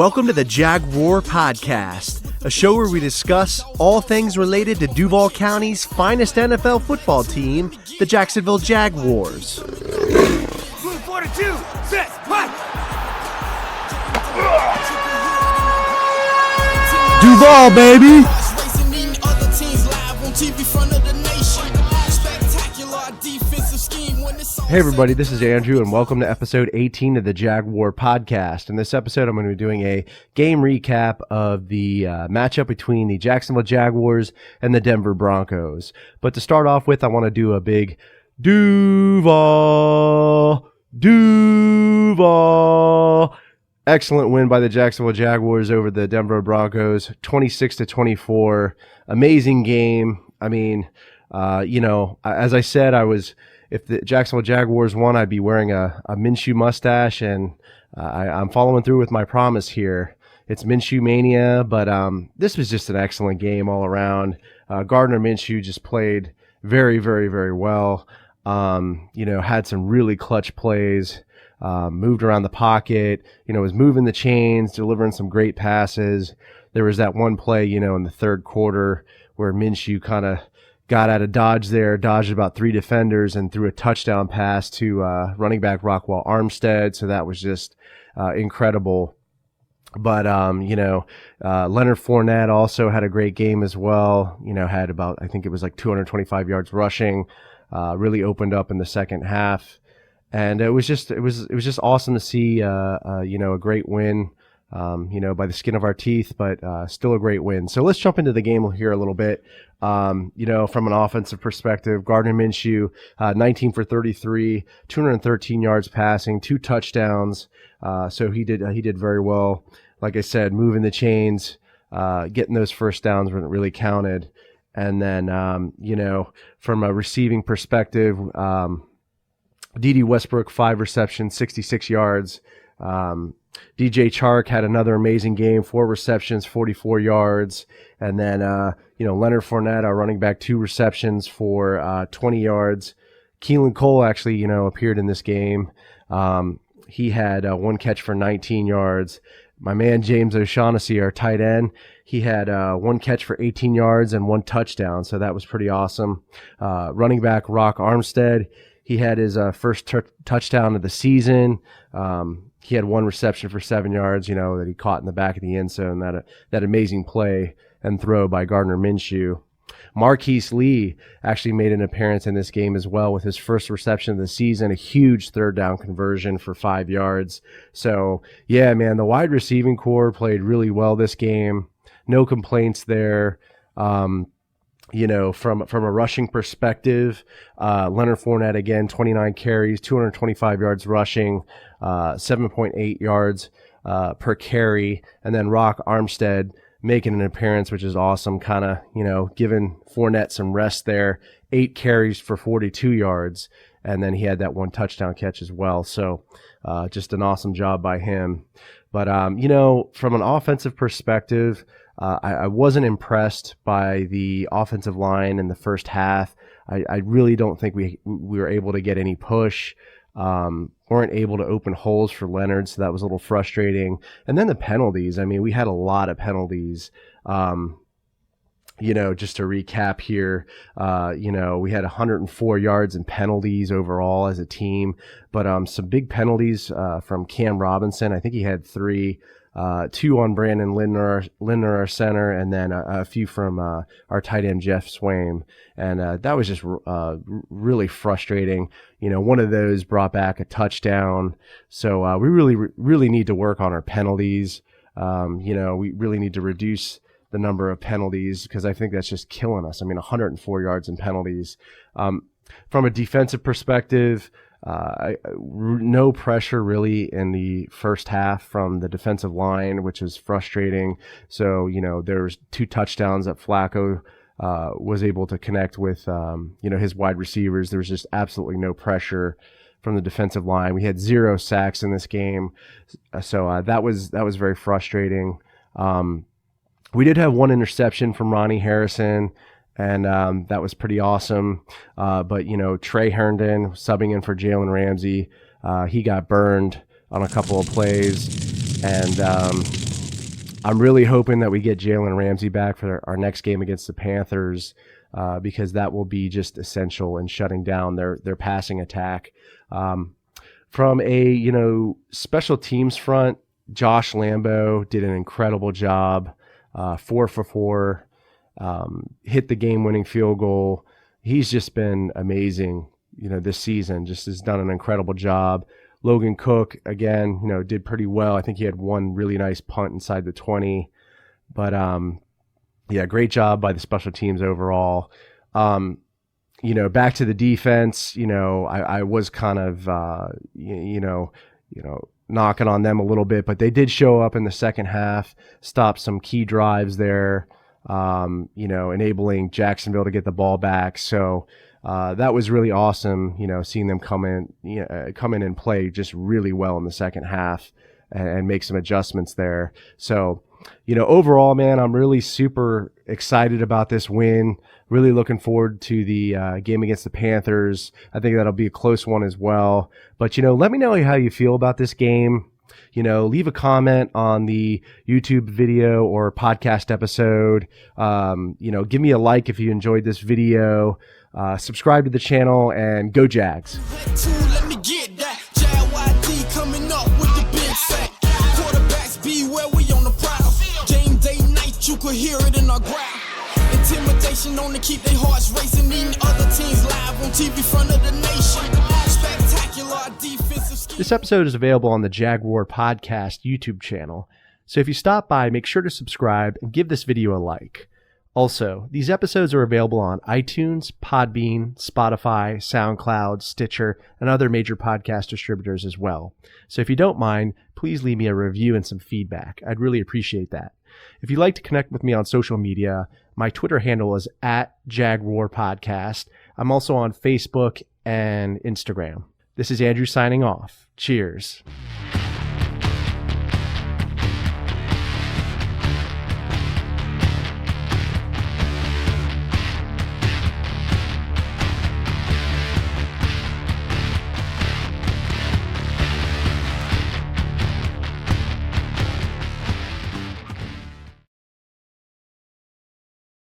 Welcome to the Jaguar Podcast, a show where we discuss all things related to Duval County's finest NFL football team, the Jacksonville Jaguars. Blue 42, set, what? Duval, baby! Hey everybody, this is Andrew and welcome to episode 18 of the Jaguar Podcast. In this episode, I'm going to be doing a game recap of the matchup between the Jacksonville Jaguars and the Denver Broncos. But to start off with, I want to do a big Duval. Excellent win by the Jacksonville Jaguars over the Denver Broncos, 26-24. Amazing game. I mean, as I said, if the Jacksonville Jaguars won, I'd be wearing a Minshew mustache, and I'm following through with my promise here. It's Minshew mania, but this was just an excellent game all around. Gardner Minshew just played very, very, very well. Had some really clutch plays, moved around the pocket, was moving the chains, delivering some great passes. There was that one play, in the third quarter where Minshew kind of got out of dodge there, dodged about three defenders, and threw a touchdown pass to running back Rockwell Armstead. So that was just incredible. But, Leonard Fournette also had a great game as well. Had about, I think it was like 225 yards rushing, really opened up in the second half. And it was just awesome to see, a great win. By the skin of our teeth, but still a great win. So let's jump into the game here a little bit. From an offensive perspective, Gardner Minshew, 19 for 33, 213 yards passing, 2 touchdowns. So he did very well. Like I said, moving the chains, getting those first downs when it really counted. And then, from a receiving perspective, D.D. Westbrook, 5 receptions, 66 yards. DJ Chark had another amazing game, 4 receptions, 44 yards. And then, Leonard Fournette, our running back, 2 receptions for 20 yards. Keelan Cole actually, appeared in this game. He had 1 catch for 19 yards. My man James O'Shaughnessy, our tight end, he had 1 catch for 18 yards and 1 touchdown. So that was pretty awesome. Running back Rock Armstead, he had his first touchdown of the season. He had 1 reception for 7 yards, that he caught in the back of the end zone. That amazing play and throw by Gardner Minshew. Marquise Lee actually made an appearance in this game as well with his first reception of the season, a huge third down conversion for 5 yards. So, yeah, man, the wide receiving core played really well this game. No complaints there. From a rushing perspective, Leonard Fournette, again, 29 carries, 225 yards rushing, 7.8 yards per carry. And then Rock Armstead making an appearance, which is awesome, kind of, giving Fournette some rest there. 8 carries for 42 yards. And then he had that 1 touchdown catch as well. So just an awesome job by him. But, from an offensive perspective, I wasn't impressed by the offensive line in the first half. I really don't think we were able to get any push. Weren't able to open holes for Leonard, so that was a little frustrating. And then the penalties. I mean, we had a lot of penalties. Just to recap here, we had 104 yards in penalties overall as a team, but some big penalties from Cam Robinson. I think he had 3. 2 on Brandon Lindner, our center, and then a few from our tight end Jeff Swaim, and that was just really frustrating. One of those brought back a touchdown, so we really need to work on our penalties. We really need to reduce the number of penalties because I think that's just killing us. I mean, 104 yards in penalties. From a defensive perspective, no pressure really in the first half from the defensive line, which is frustrating. So, there's 2 touchdowns that Flacco was able to connect with, his wide receivers. There was just absolutely no pressure from the defensive line. We had 0 sacks in this game. So that was very frustrating. We did have 1 interception from Ronnie Harrison. And that was pretty awesome. But, Trey Herndon subbing in for Jalen Ramsey, he got burned on a couple of plays. And I'm really hoping that we get Jalen Ramsey back for our next game against the Panthers, because that will be just essential in shutting down their passing attack. From a special teams front, Josh Lambo did an incredible job, 4 for 4, hit the game-winning field goal. He's just been amazing, this season. Just has done an incredible job. Logan Cook, again, did pretty well. I think he had one really nice punt inside the 20. But, great job by the special teams overall. Back to the defense, I was kind of, knocking on them a little bit, but they did show up in the second half, stopped some key drives there, enabling Jacksonville to get the ball back. So that was really awesome, seeing them come in and play just really well in the second half and make some adjustments there. So, overall, man, I'm really super excited about this win. Really looking forward to the game against the Panthers. I think that'll be a close one as well. But, let me know how you feel about this game. Leave a comment on the YouTube video or podcast episode. Give me a like if you enjoyed this video. Subscribe to the channel, and go Jags. Let me get that. JYD coming up with the big sack. Quarterbacks beware, we on the prowl. Game day night, you could hear it in our growl. Intimidation on to keep their hearts racing. Eating other teams live on TV front of the nation. Spectacular defensive scheme. This episode is available on the Jaguar Podcast YouTube channel. So if you stop by, make sure to subscribe and give this video a like. Also, these episodes are available on iTunes, Podbean, Spotify, SoundCloud, Stitcher, and other major podcast distributors as well. So if you don't mind, please leave me a review and some feedback. I'd really appreciate that. If you'd like to connect with me on social media, my Twitter handle is @JagwarPodcast. I'm also on Facebook and Instagram. This is Andrew signing off. Cheers.